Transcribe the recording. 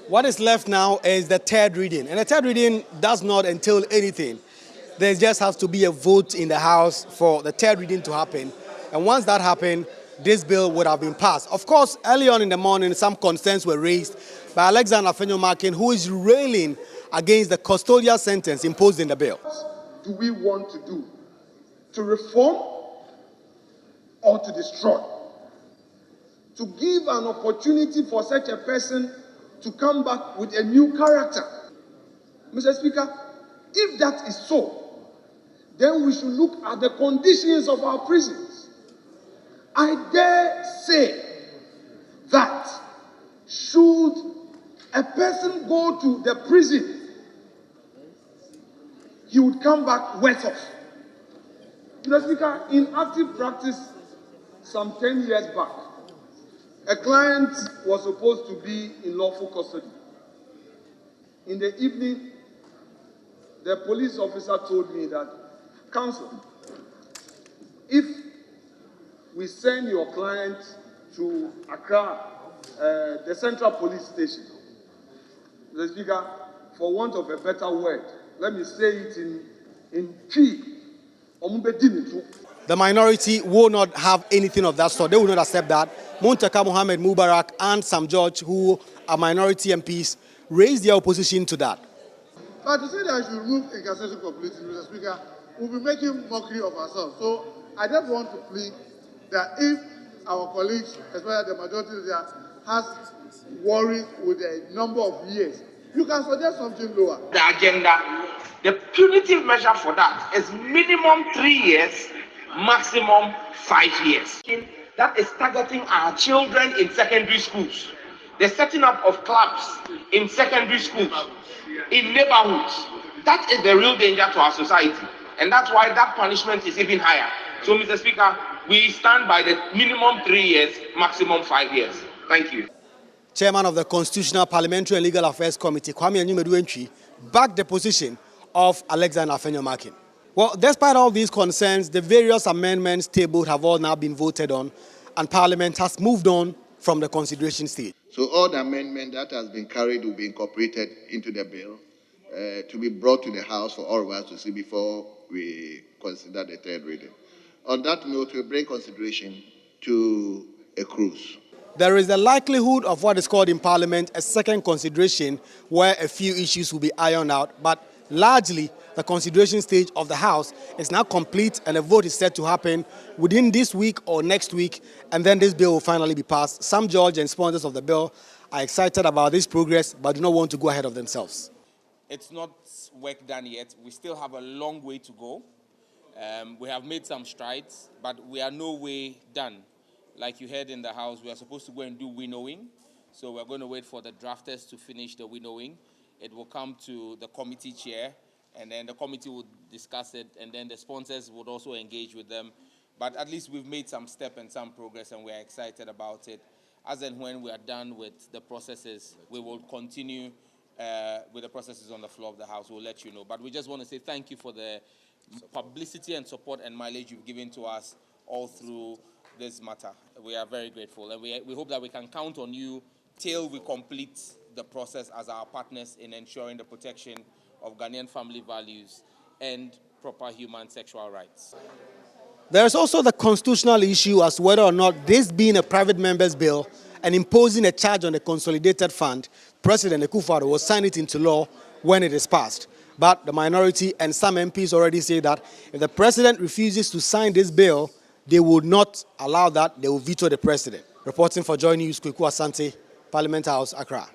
What is left now is the third reading. And the third reading does not entail anything. There just has to be a vote in the House for the third reading to happen. And once that happened, this bill would have been passed. Of course, early on in the morning, some concerns were raised by Alexander Afenyo-Markin, who is railing against the custodial sentence imposed in the bill. What do we want to do? To reform or to destroy? To give an opportunity for such a person to come back with a new character. Mr. Speaker, if that is so, then we should look at the conditions of our prisons. I dare say that should a person go to the prison, he would come back worse off. Mr. Speaker, in active practice, some 10 years back, a client was supposed to be in lawful custody. In the evening, the police officer told me that, "Counsel, if we send your client to Accra, the Central Police Station," Mr. Speaker, for want of a better word, let me say it in Twi, the minority will not have anything of that sort. They will not accept that. Muntaka Mohammed Mubarak and Sam George, who are minority MPs, raised their opposition to that. But to say that I should remove incarceration completely, Mr. Speaker, we'll be making mockery of ourselves. So I just want to plead that if our colleagues, especially the majority there, has worries with a number of years, you can suggest something lower. The agenda, the punitive measure for that is minimum 3 years, maximum 5 years. That is targeting our children in secondary schools. The setting up of clubs in secondary schools, in neighborhoods. That is the real danger to our society. And that's why that punishment is even higher. So, Mr. Speaker, we stand by the minimum 3 years, maximum 5 years. Thank you. Chairman of the Constitutional, Parliamentary and Legal Affairs Committee, Kwame Enyimadu-Antwi, backed the position of Alexander Afenyo-Markin. Well, despite all these concerns, the various amendments tabled have all now been voted on, and Parliament has moved on from the consideration stage. So all the amendment that has been carried will be incorporated into the bill to be brought to the House for all of us to see before we consider the third reading. On that note, we bring consideration to a cruise. There is the likelihood of what is called in Parliament a second consideration where a few issues will be ironed out, but largely the consideration stage of the House is now complete and a vote is set to happen within this week or next week, and then this bill will finally be passed. Some George and sponsors of the bill are excited about this progress but do not want to go ahead of themselves. It's not work done yet. We still have a long way to go. We have made some strides, but we are no way done. Like you heard in the House, we are supposed to go and do winnowing. So we're going to wait for the drafters to finish the winnowing. It will come to the committee chair, and then the committee will discuss it, and then the sponsors would also engage with them. But at least we've made some step and some progress, and we're excited about it. As and when we are done with the processes, we will continue with the processes on the floor of the House. We'll let you know. But we just want to say thank you for the publicity and support and mileage you've given to us all through this matter. We are very grateful, and we hope that we can count on you till we complete the process as our partners in ensuring the protection of Ghanaian family values and proper human sexual rights. There is also the constitutional issue as to whether or not this being a private member's bill and imposing a charge on the consolidated fund, President Akufo-Addo will sign it into law when it is passed. But the minority and some MPs already say that if the president refuses to sign this bill, they will not allow that. They will veto the president. Reporting for Joy News, Kweku Asante, Parliament House, Accra.